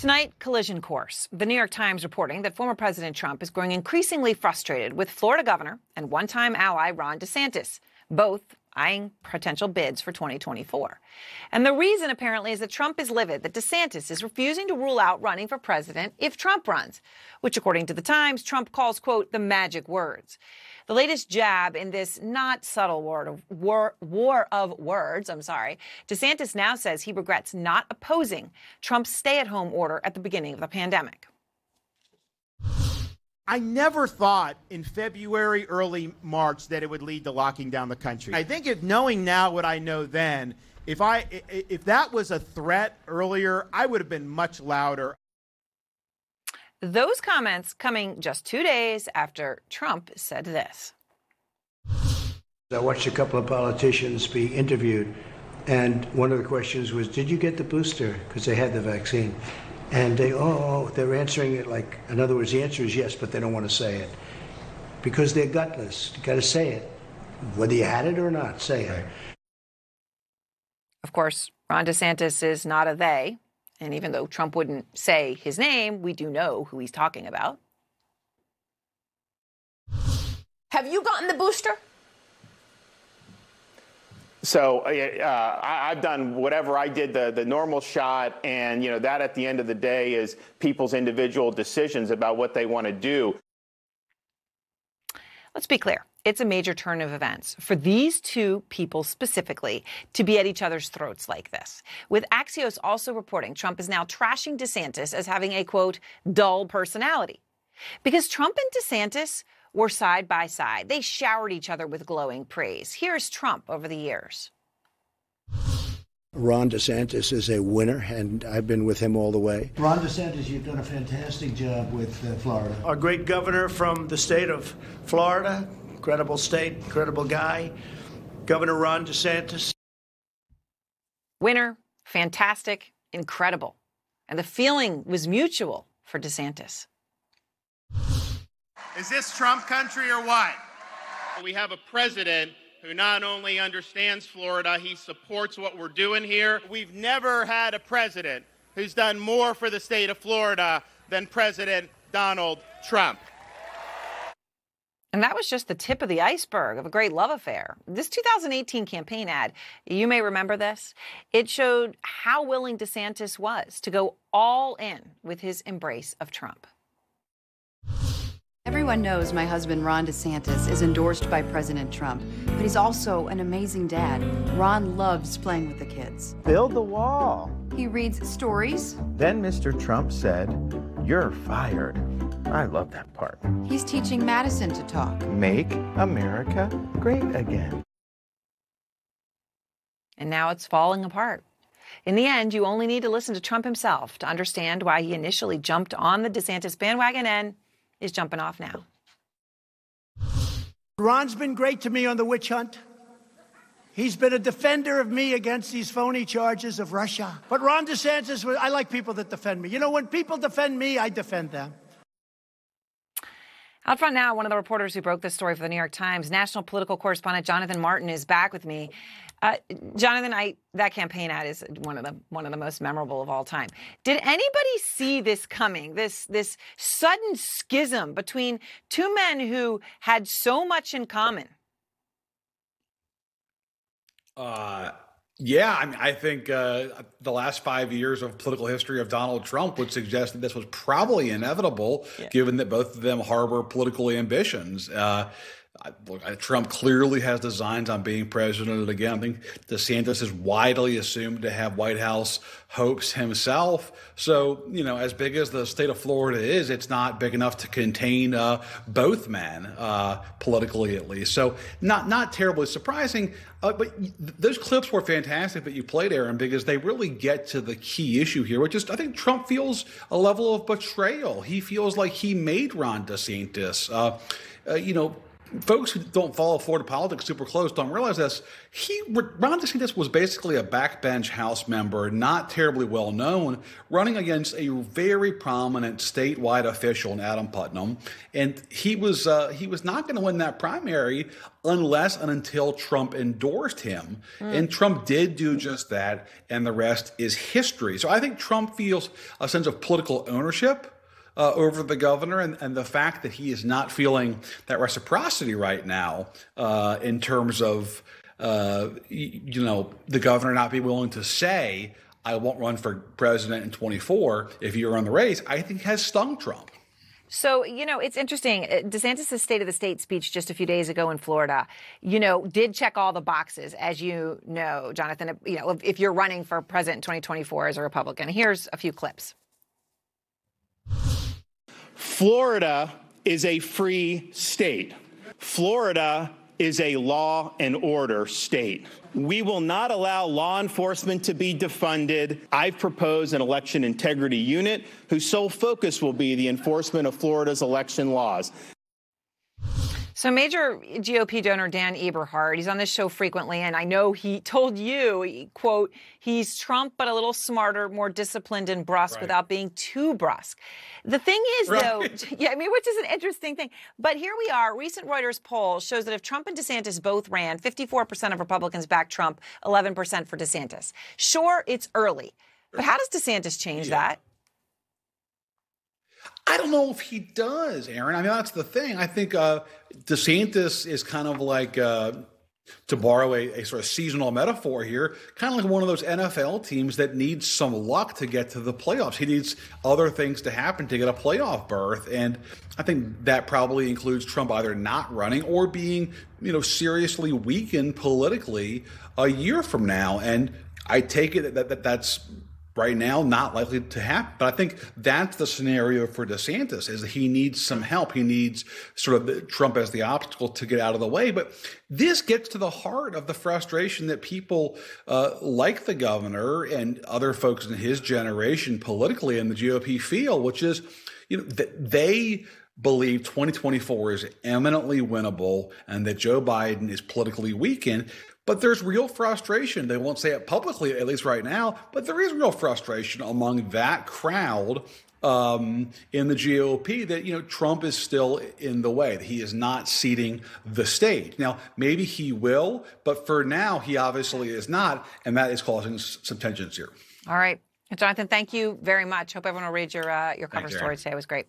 Tonight, collision course. The New York Times reporting that former President Trump is growing increasingly frustrated with Florida governor and one-time ally Ron DeSantis, both eyeing potential bids for 2024. And the reason, apparently, is that Trump is livid that DeSantis is refusing to rule out running for president if Trump runs, which, according to the Times, Trump calls, quote, the magic words. The latest jab in this not subtle war of words, DeSantis now says he regrets not opposing Trump's stay-at-home order at the beginning of the pandemic. I never thought in February, early March that it would lead to locking down the country. I think knowing now what I know then, if that was a threat earlier, I would have been much louder. Those comments coming just 2 days after Trump said this. I watched a couple of politicians be interviewed, and one of the questions was, did you get the booster? Because they had the vaccine. And they're answering it like, in other words, the answer is yes, but they don't want to say it. Because they're gutless. You got to say it. Whether you had it or not, say it. Of course, Ron DeSantis is not a they. And even though Trump wouldn't say his name, we do know who he's talking about. Have you gotten the booster? So I've done whatever I did, the normal shot, and that at the end of the day is people's individual decisions about what they want to do. Let's be clear. It's a major turn of events for these two people specifically to be at each other's throats like this. With Axios also reporting Trump is now trashing DeSantis as having a, quote, dull personality. Because Trump and DeSantis were side by side. They showered each other with glowing praise. Here's Trump over the years. Ron DeSantis is a winner, and I've been with him all the way. Ron DeSantis, you've done a fantastic job with Florida. Our great governor from the state of Florida, incredible state, incredible guy, Governor Ron DeSantis. Winner, fantastic, incredible. And the feeling was mutual for DeSantis. Is this Trump country or what? We have a president who not only understands Florida, he supports what we're doing here. We've never had a president who's done more for the state of Florida than President Donald Trump. And that was just the tip of the iceberg of a great love affair. This 2018 campaign ad, you may remember this, it showed how willing DeSantis was to go all in with his embrace of Trump. Everyone knows my husband, Ron DeSantis, is endorsed by President Trump, but he's also an amazing dad. Ron loves playing with the kids. Build the wall. He reads stories. Then Mr. Trump said, "You're fired." I love that part. He's teaching Madison to talk. Make America great again. And now it's falling apart. In the end, you only need to listen to Trump himself to understand why he initially jumped on the DeSantis bandwagon and is jumping off now. Ron's been great to me on the witch hunt. He's been a defender of me against these phony charges of Russia. But Ron DeSantis, I like people that defend me. When people defend me, I defend them. Out front now, one of the reporters who broke this story for the New York Times, national political correspondent Jonathan Martin, is back with me. Jonathan, that campaign ad is one of the most memorable of all time. Did anybody see this coming? This sudden schism between two men who had so much in common? Yeah, I think the last 5 years of political history of Donald Trump would suggest that this was probably inevitable, given that both of them harbor political ambitions. Trump clearly has designs on being president again. I think DeSantis is widely assumed to have White House hopes himself. So, as big as the state of Florida is, it's not big enough to contain both men, politically at least. So not terribly surprising. But those clips were fantastic that you played, Aaron, because they really get to the key issue here, which is I think Trump feels a level of betrayal. He feels like he made Ron DeSantis. folks who don't follow Florida politics super close don't realize this. Ron DeSantis was basically a backbench House member, not terribly well known, running against a very prominent statewide official in Adam Putnam, and he was not going to win that primary unless and until Trump endorsed him. And Trump did do just that, and the rest is history. So I think Trump feels a sense of political ownership over the governor, and the fact that he is not feeling that reciprocity right now in terms of, the governor not being willing to say, I won't run for president in 24 if you're on the race, I think has stung Trump. So, it's interesting. DeSantis' State of the State speech just a few days ago in Florida, did check all the boxes, as you know, Jonathan, if you're running for president in 2024 as a Republican. Here's a few clips. Florida is a free state. Florida is a law and order state. We will not allow law enforcement to be defunded. I've proposed an election integrity unit whose sole focus will be the enforcement of Florida's election laws. So major GOP donor Dan Eberhard, he's on this show frequently, and I know he told you, quote, he's Trump, but a little smarter, more disciplined and brusque without being too brusque. The thing is, though, which is an interesting thing. But here we are. Recent Reuters poll shows that if Trump and DeSantis both ran, 54% of Republicans back Trump, 11% for DeSantis. Sure, it's early, but how does DeSantis change that? I don't know if he does, Aaron. I mean, that's the thing. I think DeSantis is kind of like, to borrow a sort of seasonal metaphor here, kind of like one of those NFL teams that needs some luck to get to the playoffs. He needs other things to happen to get a playoff berth. And I think that probably includes Trump either not running or being, seriously weakened politically a year from now. And I take it that's right now not likely to happen. But I think that's the scenario for DeSantis, is that he needs some help. He needs sort of Trump as the obstacle to get out of the way. But this gets to the heart of the frustration that people like the governor and other folks in his generation politically in the GOP feel, which is, that they believe 2024 is eminently winnable and that Joe Biden is politically weakened. But there's real frustration. They won't say it publicly, at least right now, but there is real frustration among that crowd in the GOP that, Trump is still in the way, that he is not ceding the stage. Now, maybe he will, but for now, he obviously is not, and that is causing some tensions here. All right. Jonathan, thank you very much. Hope everyone will read your cover story today. It was great.